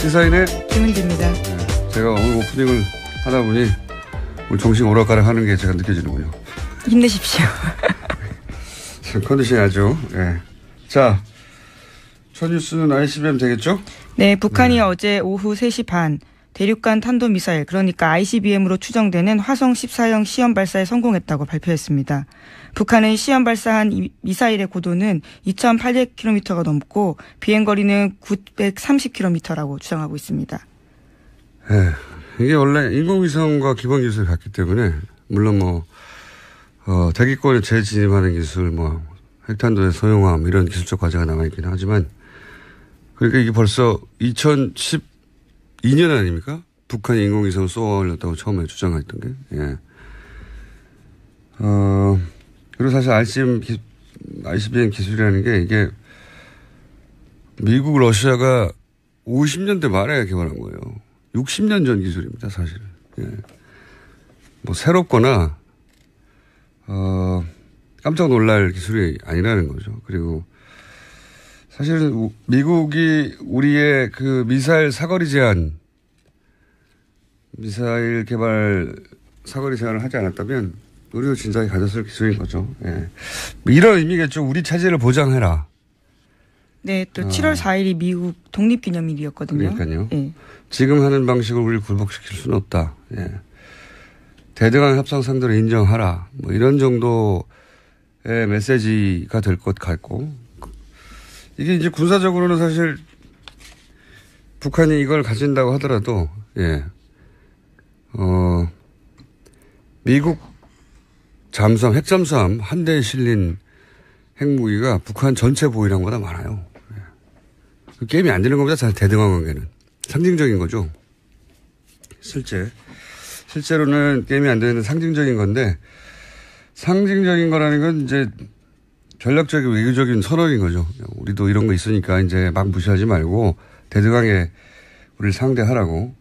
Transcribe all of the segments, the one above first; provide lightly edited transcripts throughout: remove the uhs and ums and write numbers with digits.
시사인의 김은지입니다. 네, 제가 오늘 오프닝을 하다 보니 오늘 정신 오락가락 하는 게 제가 느껴지는군요. 힘내십시오. 컨디션이 아주. 네. 자, 첫 뉴스는 ICBM 되겠죠? 네, 북한이 어제 오후 3시 반 대륙간 탄도미사일 그러니까 ICBM으로 추정되는 화성 14형 시험 발사에 성공했다고 발표했습니다. 북한은 시험 발사한 이 미사일의 고도는 2,800km가 넘고 비행거리는 930km라고 주장하고 있습니다. 네, 이게 원래 인공위성과 기본기술이 같기 때문에 물론 대기권에 재진입하는 기술, 핵탄두의 소형화함 이런 기술적 과제가 남아있긴 하지만 그러니까 이게 벌써 2012년 아닙니까? 북한이 인공위성을 쏘아올렸다고 처음에 주장했던 게. 예. 그리고 사실 ICBM 기술이라는 게 이게 미국, 러시아가 50년대 말에 개발한 거예요. 60년 전 기술입니다, 사실은. 예. 새롭거나, 깜짝 놀랄 기술이 아니라는 거죠. 그리고 사실은 미국이 우리의 그 미사일 개발 사거리 제한을 하지 않았다면 우리도 진작에 가졌을 기술인 거죠. 예. 이런 의미겠죠. 우리 차지를 보장해라. 네, 또 7월 4일이 미국 독립기념일이었거든요. 그러니까요. 예. 지금 하는 방식으로 우리를 굴복시킬 수는 없다. 예. 대등한 협상 상대로 인정하라. 이런 정도의 메시지가 될 것 같고. 이게 이제 군사적으로는 사실 북한이 이걸 가진다고 하더라도, 예. 미국 핵잠수함 한 대에 실린 핵무기가 북한 전체 보유량 보다 많아요. 예. 그 게임이 안 되는 것보다 잘 대등한 관계는. 상징적인 거죠. 실제로는 게임이 안 되는 상징적인 건데, 상징적인 거라는 건 이제 전략적인 외교적인 선언인 거죠. 우리도 이런 거 있으니까 이제 막 무시하지 말고 대등하게 우리를 상대하라고.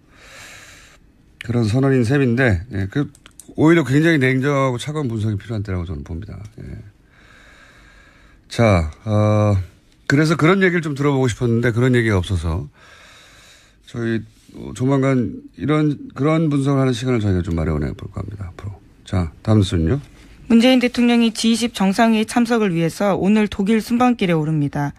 그런 선언인 셈인데, 예, 오히려 굉장히 냉정하고 차가운 분석이 필요한 때라고 저는 봅니다. 예. 자, 그래서 그런 얘기를 좀 들어보고 싶었는데 그런 얘기가 없어서 저희 조만간 그런 분석을 하는 시간을 저희가 좀 마련해 볼까 합니다. 앞으로. 자, 다음 뉴스는요. 문재인 대통령이 G20 정상회의 참석을 위해서 오늘 독일 순방길에 오릅니다.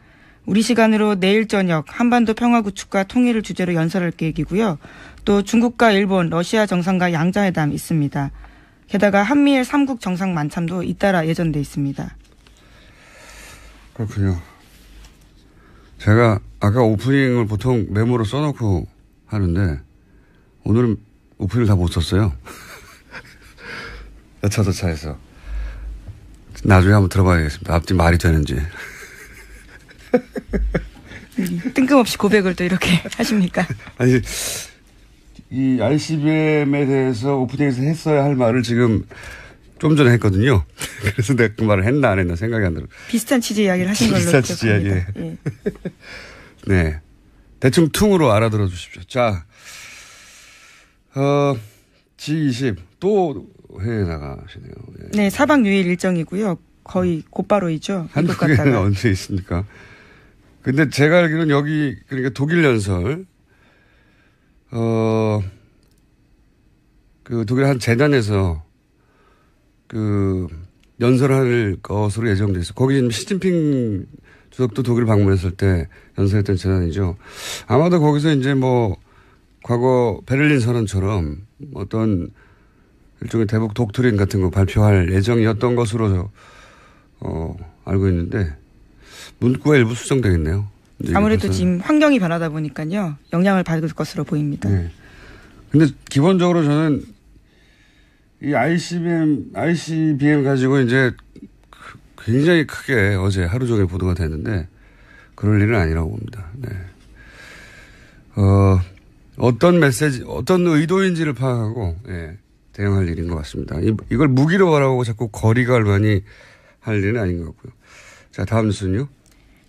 우리 시간으로 내일 저녁 한반도 평화구축과 통일을 주제로 연설할 계획이고요. 또 중국과 일본, 러시아 정상과 양자회담 있습니다. 게다가 한미일 3국 정상 만참도 잇따라 예정돼 있습니다. 그렇군요. 제가 아까 오프닝을 보통 메모로 써놓고 하는데 오늘은 오프닝을 다 못 썼어요. 여차저차해서. 나중에 한번 들어봐야겠습니다. 앞뒤 말이 되는지. 뜬금없이 고백을 또 이렇게 하십니까? 아니, 이 ICBM에 대해서 오프닝에서 했어야 할 말을 지금 좀 전에 했거든요. 그래서 내가 그 말을 했나 안 했나 생각이 안 들어. 비슷한 취지 이야기를 하신 걸로 비슷한 취지 이야기. 예. 네. 대충 퉁으로 알아들어 주십시오. 자, G20 또 해외에 나가시네요. 예. 네, 4박 6일 일정이고요. 거의 곧바로이죠. 한국에는 언제 있습니까? 근데 제가 알기로는 여기, 그러니까 독일 연설, 독일 한 재단에서 연설을 할 것으로 예정돼 있어. 거기 시진핑 주석도 독일 방문했을 때 연설했던 재단이죠. 아마도 거기서 이제 과거 베를린 선언처럼 어떤 일종의 대북 독트린 같은 거 발표할 예정이었던 것으로 알고 있는데 문구가 일부 수정되겠네요. 아무래도 지금 환경이 변하다 보니까요. 영향을 받을 것으로 보입니다. 네. 근데 기본적으로 저는 이 ICBM 가지고 이제 굉장히 크게 어제 하루 종일 보도가 됐는데 그럴 일은 아니라고 봅니다. 네. 어떤 메시지, 어떤 의도인지를 파악하고, 예, 대응할 일인 것 같습니다. 이걸 무기로 하라고 자꾸 거리가 얼마니 할 일은 아닌 것 같고요. 자, 다음 뉴스는요.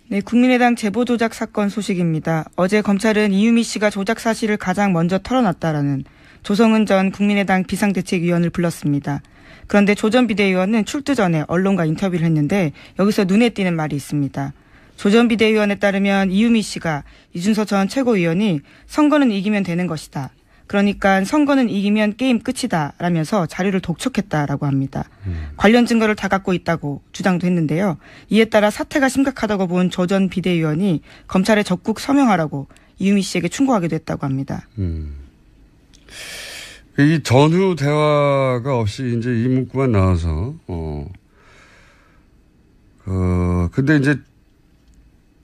네, 국민의당 제보 조작 사건 소식입니다. 어제 검찰은 이유미 씨가 조작 사실을 가장 먼저 털어놨다라는 조성은 전 국민의당 비상대책위원을 불렀습니다. 그런데 조 전 비대위원은 출두 전에 언론과 인터뷰를 했는데 여기서 눈에 띄는 말이 있습니다. 조 전 비대위원에 따르면 이유미 씨가 이준서 전 최고위원이 선거는 이기면 되는 것이다. 그러니까 선거는 이기면 게임 끝이다 라면서 자료를 독촉했다라고 합니다. 관련 증거를 다 갖고 있다고 주장도 했는데요. 이에 따라 사태가 심각하다고 본 조 전 비대위원이 검찰에 적극 서명하라고 이유미 씨에게 충고하기도 했다고 합니다. 이 전후 대화가 없이 이제 이 문구만 나와서 근데 이제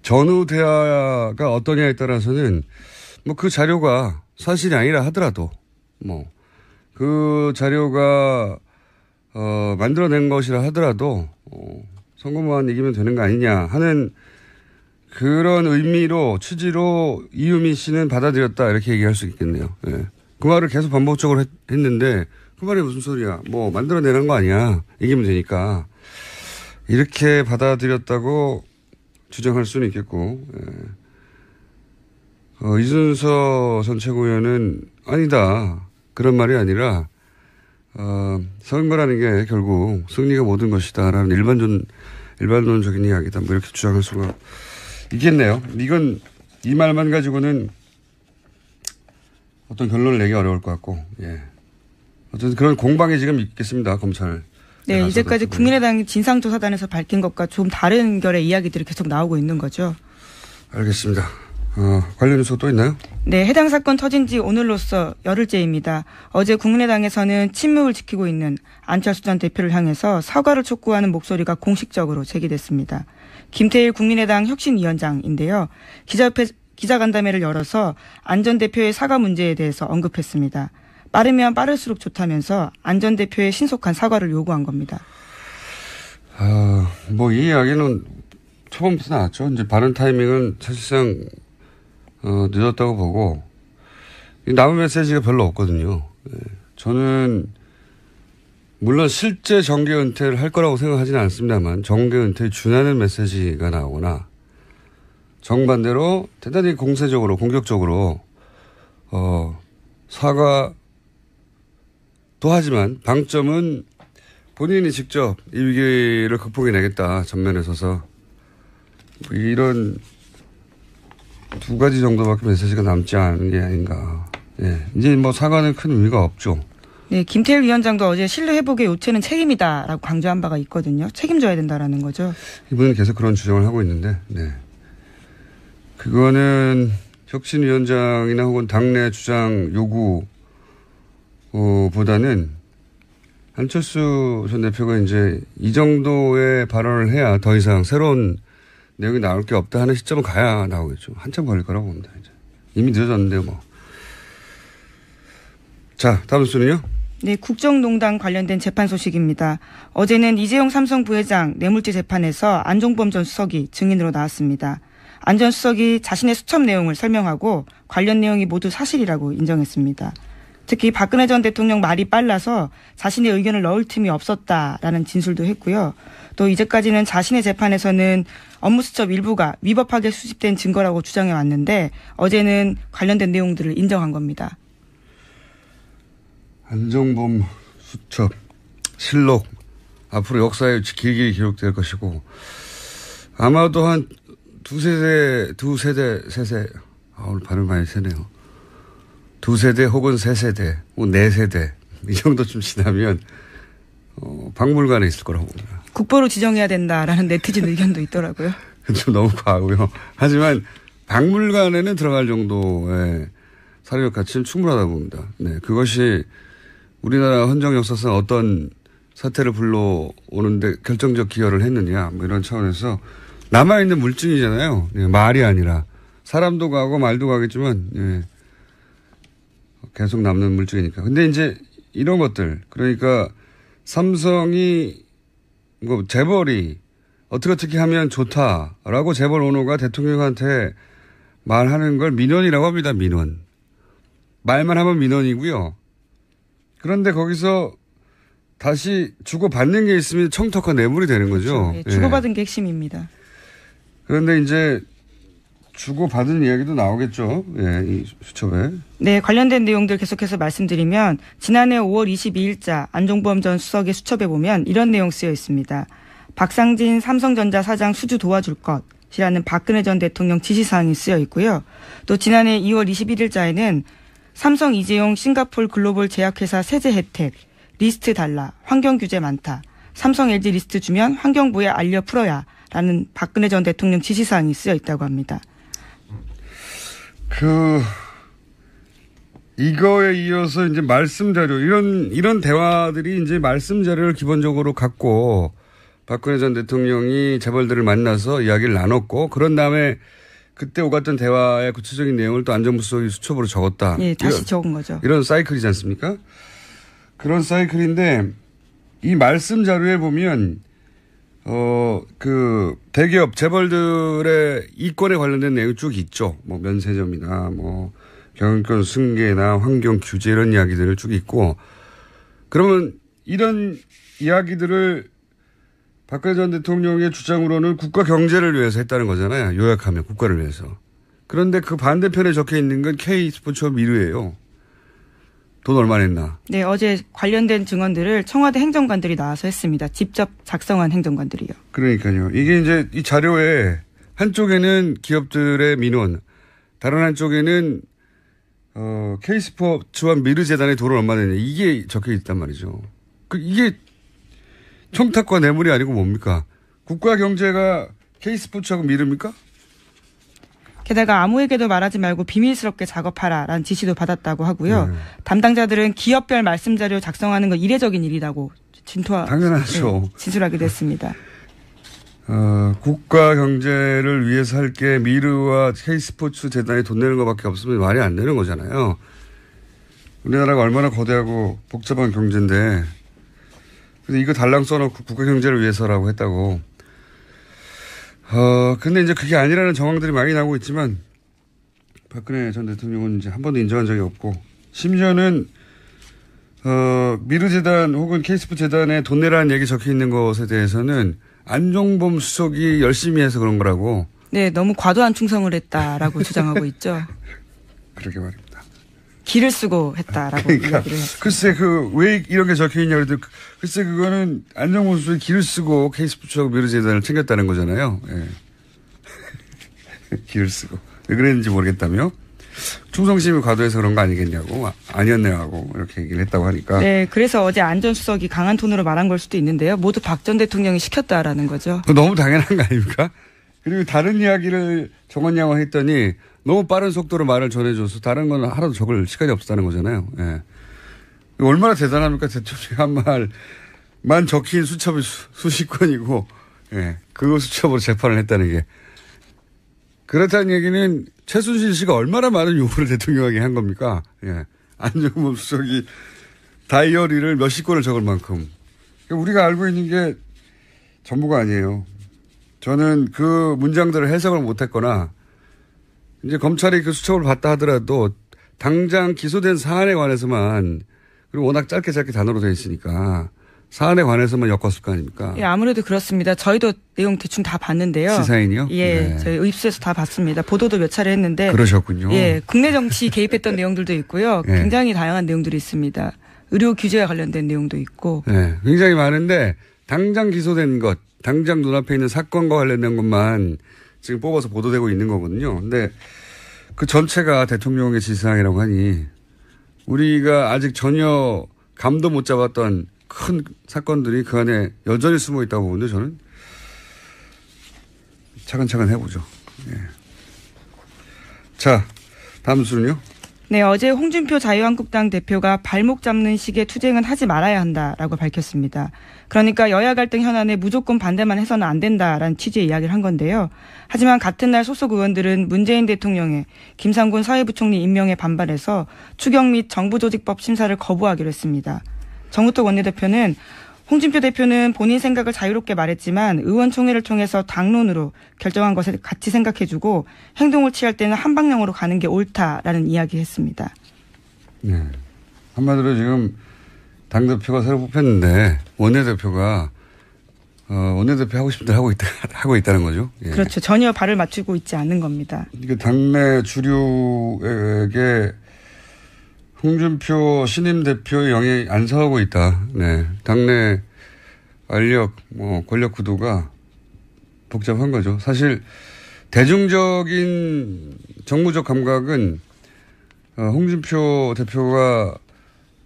전후 대화가 어떠냐에 따라서는 뭐 그 자료가 사실이 아니라 하더라도 뭐 그 자료가 만들어낸 것이라 하더라도 선거만 이기면 되는 거 아니냐 하는 그런 의미로 취지로 이유미 씨는 받아들였다 이렇게 얘기할 수 있겠네요. 예. 그 말을 계속 반복적으로 했는데 그 말이 무슨 소리야. 뭐 만들어내는 거 아니야. 이기면 되니까. 이렇게 받아들였다고 주장할 수는 있겠고. 예. 이준서 전 최고위원은 아니다. 그런 말이 아니라 선거라는 게 결국 승리가 모든 것이다. 라는 일반론적인 이야기다. 뭐 이렇게 주장할 수가 있겠네요. 이건 이 말만 가지고는 어떤 결론을 내기 어려울 것 같고, 예. 어쨌든 그런 공방이 지금 있겠습니다, 검찰. 네, 이제까지 국민의당 진상조사단에서 밝힌 것과 좀 다른 결의 이야기들이 계속 나오고 있는 거죠. 알겠습니다. 관련 뉴스가 또 있나요? 네, 해당 사건 터진 지 오늘로써 열흘째입니다. 어제 국민의당에서는 침묵을 지키고 있는 안철수 전 대표를 향해서 사과를 촉구하는 목소리가 공식적으로 제기됐습니다. 김태일 국민의당 혁신위원장인데요. 기자간담회를 열어서 안 전 대표의 사과 문제에 대해서 언급했습니다. 빠르면 빠를수록 좋다면서 안 전 대표의 신속한 사과를 요구한 겁니다. 뭐 이 이야기는 처음부터 나왔죠. 이제 발언 타이밍은 사실상 늦었다고 보고 남은 메시지가 별로 없거든요. 저는 물론 실제 정계 은퇴를 할 거라고 생각하지는 않습니다만 정계 은퇴에 준하는 메시지가 나오거나 정반대로 대단히 공세적으로 공격적으로 사과도 하지만 방점은 본인이 직접 이 위기를 극복해내겠다 전면에 서서 이런 두 가지 정도밖에 메시지가 남지 않은 게 아닌가. 예. 이제 뭐 사과는 큰 의미가 없죠. 네, 김태일 위원장도 어제 신뢰 회복의 요체는 책임이다라고 강조한 바가 있거든요. 책임져야 된다라는 거죠. 이분은 계속 그런 주장을 하고 있는데, 네. 그거는 혁신위원장이나 혹은 당내 주장 요구보다는 안철수 전 대표가 이제 이 정도의 발언을 해야 더 이상 새로운 내용이 나올 게 없다 하는 시점은 가야 나오겠죠. 한참 걸릴 거라고 봅니다. 이제. 이미 늦어졌는데요, 뭐. 자, 다음 순위요. 네, 국정농단 관련된 재판 소식입니다. 어제는 이재용 삼성 부회장 뇌물죄 재판에서 안종범 전 수석이 증인으로 나왔습니다. 안 전 수석이 자신의 수첩 내용을 설명하고 관련 내용이 모두 사실이라고 인정했습니다. 특히 박근혜 전 대통령 말이 빨라서 자신의 의견을 넣을 틈이 없었다라는 진술도 했고요. 또 이제까지는 자신의 재판에서는 업무수첩 일부가 위법하게 수집된 증거라고 주장해 왔는데 어제는 관련된 내용들을 인정한 겁니다. 안종범 수첩, 실록 앞으로 역사에 길게 기록될 것이고 아마도 한 두세대 오늘 발음 많이 세네요. 두세대 혹은 세세대, 네세대 이 정도쯤 지나면 박물관에 있을 거라고 봅니다. 국보로 지정해야 된다라는 네티즌 의견도 있더라고요. 좀 너무 과하고요. 하지만 박물관에는 들어갈 정도의 사료적 가치는 충분하다고 봅니다. 네, 그것이 우리나라 헌정 역사상 어떤 사태를 불러오는데 결정적 기여를 했느냐 뭐 이런 차원에서 남아있는 물증이잖아요. 네, 말이 아니라 사람도 가고 말도 가겠지만 네, 계속 남는 물증이니까. 근데 이제 이런 것들 그러니까 삼성이 뭐 재벌이 어떻게 하면 좋다라고 재벌 오너가 대통령한테 말하는 걸 민원이라고 합니다. 민원. 말만 하면 민원이고요. 그런데 거기서 다시 주고받는 게 있으면 청탁과 뇌물이 되는 거죠. 그렇죠. 예, 주고받은 게 핵심입니다. 그런데 이제 주고받은 이야기도 나오겠죠. 예, 이 수첩에. 네, 관련된 내용들 계속해서 말씀드리면 지난해 5월 22일자 안종범 전 수석의 수첩에 보면 이런 내용 쓰여 있습니다. 박상진 삼성전자 사장 수주 도와줄 것, 것이라는 박근혜 전 대통령 지시사항이 쓰여 있고요. 또 지난해 2월 21일자에는 삼성 이재용 싱가포르 글로벌 제약회사 세제 혜택, 리스트 달라, 환경 규제 많다, 삼성 LG 리스트 주면 환경부에 알려 풀어야 라는 박근혜 전 대통령 지시사항이 쓰여 있다고 합니다. 이거에 이어서 이제 말씀 자료, 이런 대화들이 이제 말씀 자료를 기본적으로 갖고 박근혜 전 대통령이 재벌들을 만나서 이야기를 나눴고, 그런 다음에 그때 오갔던 대화의 구체적인 내용을 또 안전부수석이 수첩으로 적었다. 예, 다시 적은 거죠. 이런 사이클이지 않습니까? 그런 사이클인데, 이 말씀 자료에 보면, 대기업, 재벌들의 이권에 관련된 내용이 쭉 있죠. 뭐, 면세점이나, 뭐, 경영권 승계나 환경 규제 이런 이야기들을 쭉 있고, 그러면 이런 이야기들을 박근혜 전 대통령의 주장으로는 국가 경제를 위해서 했다는 거잖아요. 요약하면 국가를 위해서. 그런데 그 반대편에 적혀 있는 건 K스포츠와 미르예요. 돈 얼마 냈나? 네, 어제 관련된 증언들을 청와대 행정관들이 나와서 했습니다. 직접 작성한 행정관들이요. 그러니까요. 이게 이제 이 자료에 한쪽에는 기업들의 민원, 다른 한쪽에는 K스포츠와 미르재단의 돈을 얼마 냈냐, 이게 적혀 있단 말이죠. 이게 청탁과 뇌물이 아니고 뭡니까? 국가 경제가 K스포츠하고 미르입니까? 게다가 아무에게도 말하지 말고 비밀스럽게 작업하라라는 지시도 받았다고 하고요. 담당자들은 기업별 말씀 자료 작성하는 건 이례적인 일이라고 당연하죠. 네, 진술하기도 했습니다. 국가 경제를 위해서 할 게 미르와 K스포츠 재단이 돈 내는 것밖에 없으면 말이 안 되는 거잖아요. 우리나라가 얼마나 거대하고 복잡한 경제인데, 근데 이거 달랑 써놓고 국가 경제를 위해서라고 했다고. 근데 이제 그게 아니라는 정황들이 많이 나오고 있지만, 박근혜 전 대통령은 이제 한 번도 인정한 적이 없고, 심지어는, 미르재단 혹은 K스포츠 재단에 돈 내라는 얘기 적혀 있는 것에 대해서는 안종범 수석이 열심히 해서 그런 거라고. 네, 너무 과도한 충성을 했다라고 주장하고 있죠. 그러게 말입니다. 기를 쓰고 했다라고 그러니까, 이야기를 했습니다. 글쎄 왜 이런 게 적혀 있냐 그래도 글쎄 그거는 안종범 수석이 기를 쓰고 K스포츠하고 미르재단을 챙겼다는 거잖아요. 예. 기를 쓰고. 왜 그랬는지 모르겠다며. 충성심이 과도해서 그런 거 아니겠냐고. 아니었네요 하고 이렇게 얘기를 했다고 하니까. 네, 그래서 어제 안 전 수석이 강한 톤으로 말한 걸 수도 있는데요. 모두 박 전 대통령이 시켰다라는 거죠. 너무 당연한 거 아닙니까? 그리고 다른 이야기를 정원양화했더니 너무 빠른 속도로 말을 전해줘서 다른 건 하나도 적을 시간이 없었다는 거잖아요. 예. 얼마나 대단합니까? 대통령이 한 말만 적힌 수첩이 수십 건이고, 예. 그 수첩으로 재판을 했다는 게. 그렇다는 얘기는 최순실 씨가 얼마나 많은 요구를 대통령에게 한 겁니까? 예. 안종범 수석이 다이어리를 몇십 건을 적을 만큼. 우리가 알고 있는 게 전부가 아니에요. 저는 그 문장들을 해석을 못했거나, 이제 검찰이 그 수첩을 봤다 하더라도 당장 기소된 사안에 관해서만, 그리고 워낙 짧게 단어로 되어 있으니까 사안에 관해서만 엮었을 거 아닙니까? 예, 아무래도 그렇습니다. 저희도 내용 대충 다 봤는데요. 시사인이요? 예, 네. 저희 입수해서 다 봤습니다. 보도도 몇 차례 했는데. 그러셨군요. 예, 국내 정치 개입했던 내용들도 있고요. 네. 굉장히 다양한 내용들이 있습니다. 의료 규제와 관련된 내용도 있고. 네, 굉장히 많은데 당장 기소된 것, 당장 눈앞에 있는 사건과 관련된 것만 지금 뽑아서 보도되고 있는 거거든요. 근데 그 전체가 대통령의 지시사항이라고 하니 우리가 아직 전혀 감도 못 잡았던 큰 사건들이 그 안에 여전히 숨어 있다고 보는데 저는 차근차근 해보죠. 예. 자, 다음 순요. 네, 어제 홍준표 자유한국당 대표가 발목 잡는 식의 투쟁은 하지 말아야 한다라고 밝혔습니다. 그러니까 여야 갈등 현안에 무조건 반대만 해서는 안 된다라는 취지의 이야기를 한 건데요. 하지만 같은 날 소속 의원들은 문재인 대통령의 김상곤 사회부총리 임명에 반발해서 추경 및 정부조직법 심사를 거부하기로 했습니다. 정우택 원내대표는 홍준표 대표는 본인 생각을 자유롭게 말했지만 의원총회를 통해서 당론으로 결정한 것을 같이 생각해주고 행동을 취할 때는 한 방향으로 가는 게 옳다라는 이야기했습니다. 네. 한마디로 지금 당대표가 새로 뽑혔는데 원내대표가 원내대표 하고 싶은 대로 하고 있다는 거죠. 예. 그렇죠. 전혀 발을 맞추고 있지 않는 겁니다. 이게 당내 주류에게 홍준표 신임 대표의 영향이 안 서고 있다. 네. 당내 권력 구도가 복잡한 거죠. 사실, 대중적인 정무적 감각은 홍준표 대표가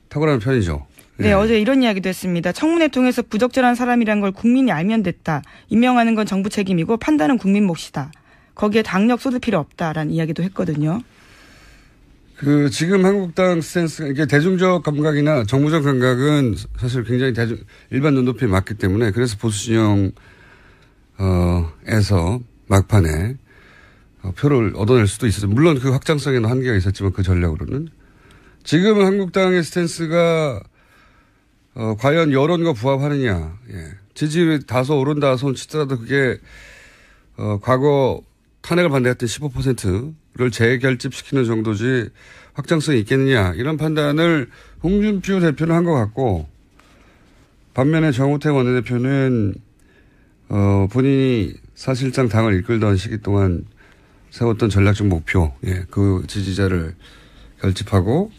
탁월한 편이죠. 네, 어제 이런 이야기도 했습니다. 청문회 통해서 부적절한 사람이란 걸 국민이 알면 됐다. 임명하는 건 정부 책임이고 판단은 국민 몫이다. 거기에 당력 쏟을 필요 없다라는 이야기도 했거든요. 지금 한국당 스탠스가 이게 대중적 감각이나 정무적 감각은 사실 굉장히 일반 눈높이에 맞기 때문에 그래서 보수 진영에서 막판에 표를 얻어낼 수도 있었죠. 물론 그 확장성에는 한계가 있었지만 그 전략으로는. 지금은 한국당의 스탠스가 과연 여론과 부합하느냐. 예. 지지율이 다소 오른다 손 치더라도 그게 과거 탄핵을 반대했던 15%를 재결집시키는 정도지 확장성이 있겠느냐. 이런 판단을 홍준표 대표는 한 것 같고 반면에 정우택 원내대표는 본인이 사실상 당을 이끌던 시기 동안 세웠던 전략적 목표, 예, 그 지지자를 결집하고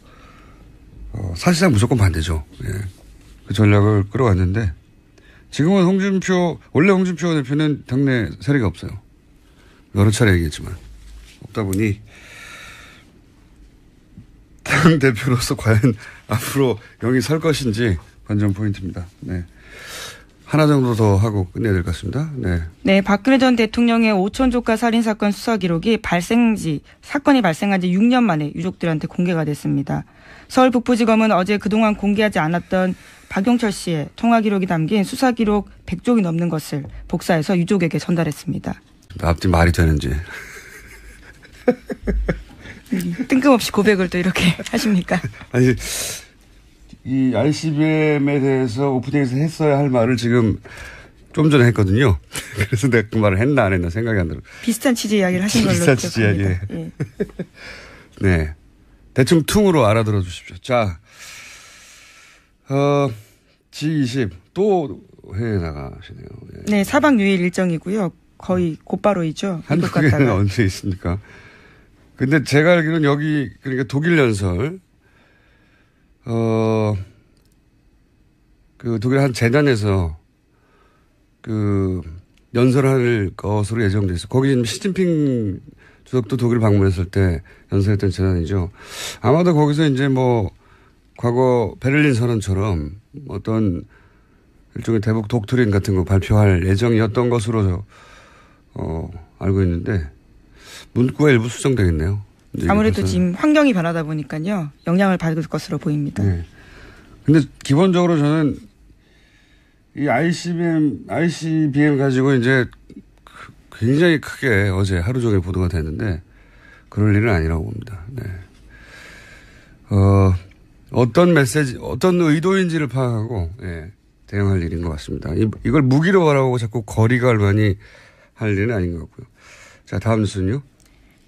사실상 무조건 반대죠. 예, 그 전략을 끌어왔는데 지금은 원래 홍준표 대표는 당내 세력이 없어요. 여러 차례 얘기했지만 없다 보니 당 대표로서 과연 앞으로 영이 설 것인지 관전 포인트입니다. 네. 하나 정도 더 하고 끝내야 될 것 같습니다. 네. 네, 박근혜 전 대통령의 오천조카 살인사건 수사 기록이 사건이 발생한 지 6년 만에 유족들한테 공개가 됐습니다. 서울 북부지검은 어제 그동안 공개하지 않았던 박용철 씨의 통화 기록이 담긴 수사 기록 100쪽이 넘는 것을 복사해서 유족에게 전달했습니다. 앞뒤 말이 되는지. 뜬금없이 고백을 또 이렇게 하십니까? 아니, 이 ICBM에 대해서 오프닝에서 했어야 할 말을 지금 좀 전에 했거든요. 그래서 내가 그 말을 했나 안 했나 생각이 안 들어. 비슷한 취지 이야기를 하신 걸로 비슷한 취지 이야기. 예. 네. 대충 퉁으로 알아들어 주십시오. 자, G20 또 해외에 나가시네요. 예. 네, 4박 6일 일정이고요. 거의 곧바로이죠. 한국에는 언제 있습니까? 근데 제가 알기로는 여기 그러니까 독일 연설 그 독일 한 재단에서 그 연설할 것으로 예정돼 있어. 거기 시진핑 주석도 독일 방문했을 때 연설했던 재단이죠. 아마도 거기서 이제 뭐 과거 베를린 선언처럼 어떤 일종의 대북 독트린 같은 거 발표할 예정이었던 것으로 알고 있는데 문구가 일부 수정되겠네요. 아무래도 지금 환경이 변하다 보니까요. 영향을 받을 것으로 보입니다. 네. 근데 기본적으로 저는 이 ICBM 가지고 이제 굉장히 크게 어제 하루 종일 보도가 됐는데 그럴 일은 아니라고 봅니다. 네. 어떤 메시지, 어떤 의도인지를 파악하고 예, 대응할 일인 것 같습니다. 이걸 무기로 바라보고 자꾸 거리가 얼마니 할 일은 아닌 것 같고요. 자, 다음 뉴스는요.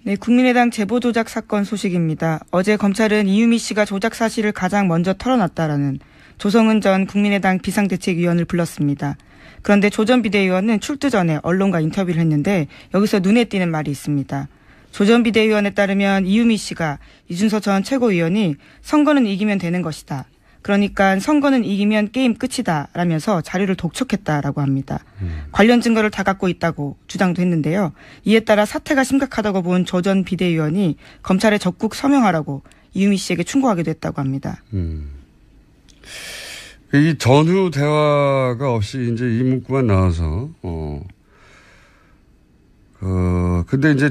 네, 국민의당 제보 조작 사건 소식입니다. 어제 검찰은 이유미 씨가 조작 사실을 가장 먼저 털어놨다라는 조성은 전 국민의당 비상대책위원을 불렀습니다. 그런데 조 전 비대위원은 출두 전에 언론과 인터뷰를 했는데 여기서 눈에 띄는 말이 있습니다. 조 전 비대위원에 따르면 이유미 씨가 이준석 전 최고위원이 선거는 이기면 되는 것이다. 그러니까 선거는 이기면 게임 끝이다 라면서 자료를 독촉했다라고 합니다. 관련 증거를 다 갖고 있다고 주장도 했는데요. 이에 따라 사태가 심각하다고 본 조 전 비대위원이 검찰에 적극 서명하라고 이유미 씨에게 충고하기도 했다고 합니다. 이 전후 대화가 없이 이제 이 문구만 나와서 근데 이제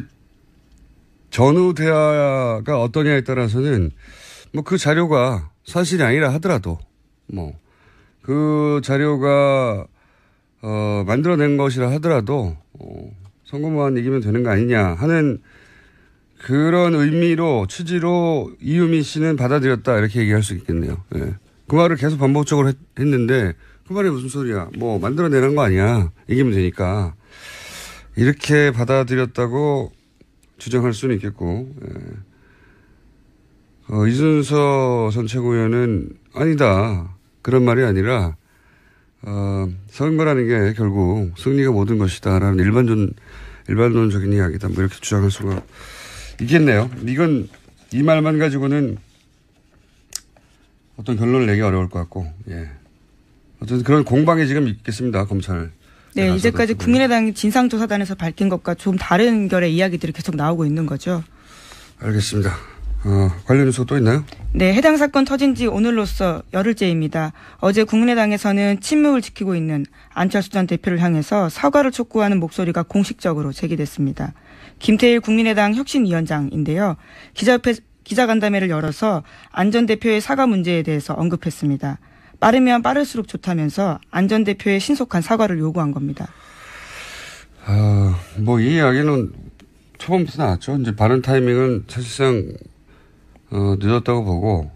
전후 대화가 어떠냐에 따라서는 뭐 그 자료가 사실이 아니라 하더라도 그 자료가 만들어낸 것이라 하더라도 선거만 이기면 되는 거 아니냐 하는 그런 의미로 취지로 이유미 씨는 받아들였다 이렇게 얘기할 수 있겠네요. 예. 그 말을 계속 반복적으로 했는데 그 말이 무슨 소리야. 뭐 만들어내는 거 아니야. 이기면 되니까. 이렇게 받아들였다고 주장할 수는 있겠고. 예. 이준석 전 최고위원은 아니다. 그런 말이 아니라 선거라는 게 결국 승리가 모든 것이다. 라는 일반론적인 이야기다. 뭐 이렇게 주장할 수가 있겠네요. 이건 이 말만 가지고는 어떤 결론을 내기 어려울 것 같고, 예. 어쨌든 그런 공방이 지금 있겠습니다, 검찰. 네, 이제까지 국민의당 진상조사단에서 밝힌 것과 좀 다른 결의 이야기들이 계속 나오고 있는 거죠. 알겠습니다. 관련 뉴스가 또 있나요? 네, 해당 사건 터진 지 오늘로써 열흘째입니다. 어제 국민의당에서는 침묵을 지키고 있는 안철수 전 대표를 향해서 사과를 촉구하는 목소리가 공식적으로 제기됐습니다. 김태일 국민의당 혁신위원장인데요. 기자간담회를 열어서 안 전 대표의 사과 문제에 대해서 언급했습니다. 빠르면 빠를수록 좋다면서 안 전 대표의 신속한 사과를 요구한 겁니다. 이 이야기는 초반부터 나왔죠. 이제 발언 타이밍은 사실상 늦었다고 보고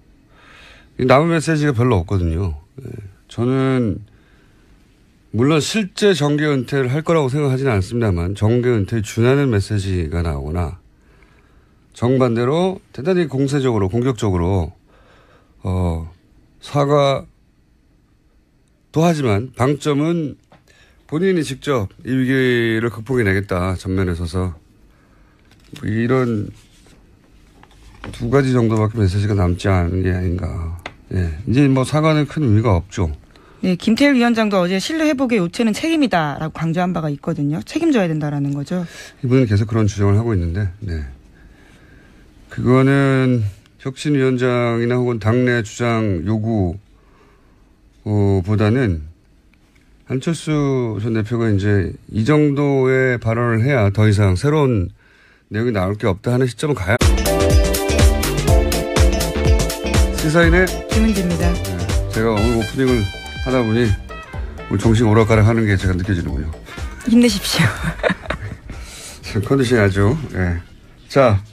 남은 메시지가 별로 없거든요. 저는 물론 실제 정계 은퇴를 할 거라고 생각하지는 않습니다만 정계 은퇴에 준하는 메시지가 나오거나 정반대로 대단히 공세적으로 공격적으로 사과도 하지만 방점은 본인이 직접 이 위기를 극복해내겠다 전면에 서서 이런 두 가지 정도밖에 메시지가 남지 않은 게 아닌가. 예. 이제 사과는 큰 의미가 없죠. 네, 김태일 위원장도 어제 신뢰 회복의 요체는 책임이다라고 강조한 바가 있거든요. 책임져야 된다라는 거죠. 이분은 계속 그런 주장을 하고 있는데, 네. 그거는 혁신위원장이나 혹은 당내 주장 요구보다는 안철수 전 대표가 이제 이 정도의 발언을 해야 더 이상 새로운 내용이 나올 게 없다 하는 시점은 가야. 시사인의 김은지입니다. 네, 제가 오늘 오프닝을 하다 보니 오늘 정신 오락가락 하는 게 제가 느껴지는군요. 힘내십시오. 컨디션이 아주. 네. 자,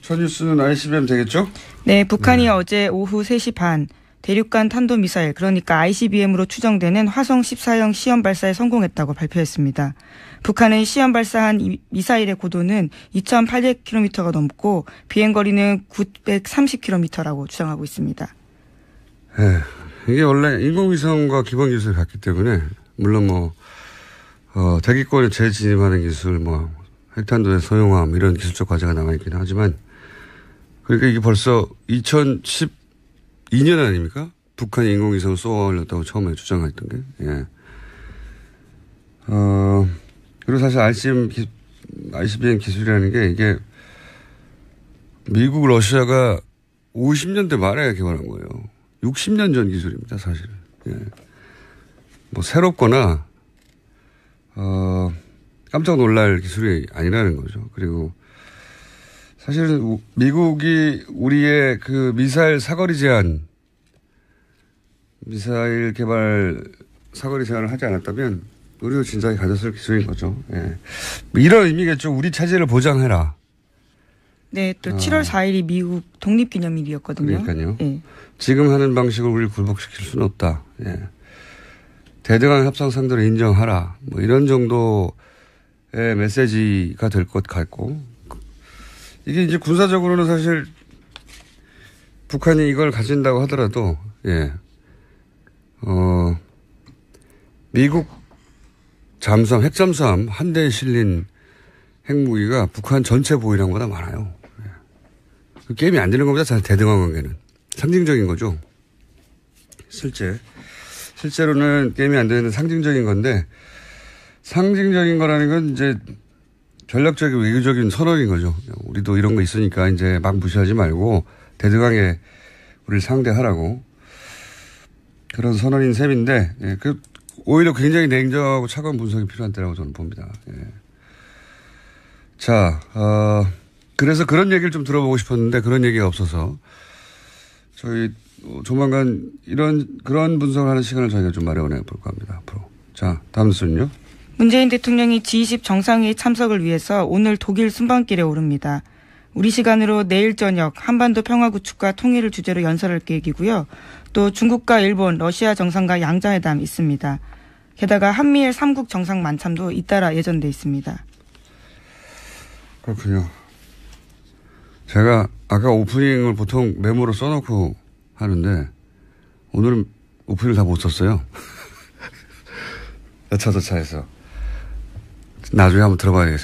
첫 뉴스는 ICBM 되겠죠? 네, 북한이 어제 오후 3시 반 대륙간 탄도미사일 그러니까 ICBM으로 추정되는 화성 14형 시험 발사에 성공했다고 발표했습니다. 북한은 시험 발사한 이 미사일의 고도는 2,800km가 넘고 비행거리는 930km라고 주장하고 있습니다. 네, 이게 원래 인공위성과 기본기술이 같기 때문에 물론 대기권에 재진입하는 기술, 핵탄두의 소형함 이런 기술적 과제가 남아있긴 하지만 그러니까 이게 벌써 2012년 아닙니까? 북한이 인공위성을 쏘아올렸다고 처음에 주장했던 게. 예. 그리고 사실 ICBM 기술이라는 게 이게 미국, 러시아가 50년대 말에 개발한 거예요. 60년 전 기술입니다, 사실은. 예. 새롭거나, 깜짝 놀랄 기술이 아니라는 거죠. 그리고 사실은 미국이 우리의 그 미사일 사거리 제한, 미사일 개발 사거리 제한을 하지 않았다면 우리도 진작에 가졌을 기술인 거죠. 예. 이런 의미겠죠. 우리 체제를 보장해라. 네, 또 7월 4일이 미국 독립기념일이었거든요. 그러니까요. 예. 지금 하는 방식으로 우리를 굴복시킬 수는 없다. 예. 대등한 협상 상대로 인정하라. 이런 정도의 메시지가 될 것 같고. 이게 이제 군사적으로는 사실 북한이 이걸 가진다고 하더라도, 예. 미국 잠수함, 핵잠수함 한 대에 실린 핵무기가 북한 전체 보유량보다 많아요. 예. 그 게임이 안 되는 겁니다. 대등한 관계는. 상징적인 거죠. 실제로는 게임이 안 되는 상징적인 건데, 상징적인 거라는 건 이제 전략적인 외교적인 선언인 거죠. 우리도 이런 거 있으니까 이제 막 무시하지 말고 대등하게 우리를 상대하라고. 그런 선언인 셈인데, 예, 오히려 굉장히 냉정하고 차가운 분석이 필요한 때라고 저는 봅니다. 예. 자, 그래서 그런 얘기를 좀 들어보고 싶었는데 그런 얘기가 없어서 저희 조만간 그런 분석을 하는 시간을 저희가 좀 마련해 볼까 합니다. 앞으로. 자, 다음 뉴스는요. 문재인 대통령이 G20 정상회의 참석을 위해서 오늘 독일 순방길에 오릅니다. 우리 시간으로 내일 저녁 한반도 평화구축과 통일을 주제로 연설할 계획이고요. 또 중국과 일본, 러시아 정상과 양자회담 있습니다. 게다가 한미일 3국 정상 만참도 잇따라 예정돼 있습니다. 그렇군요. 제가 아까 오프닝을 보통 메모로 써놓고 하는데 오늘은 오프닝을 다 못 썼어요. 여차저차해서. 나중에 한번 들어봐야겠습니다.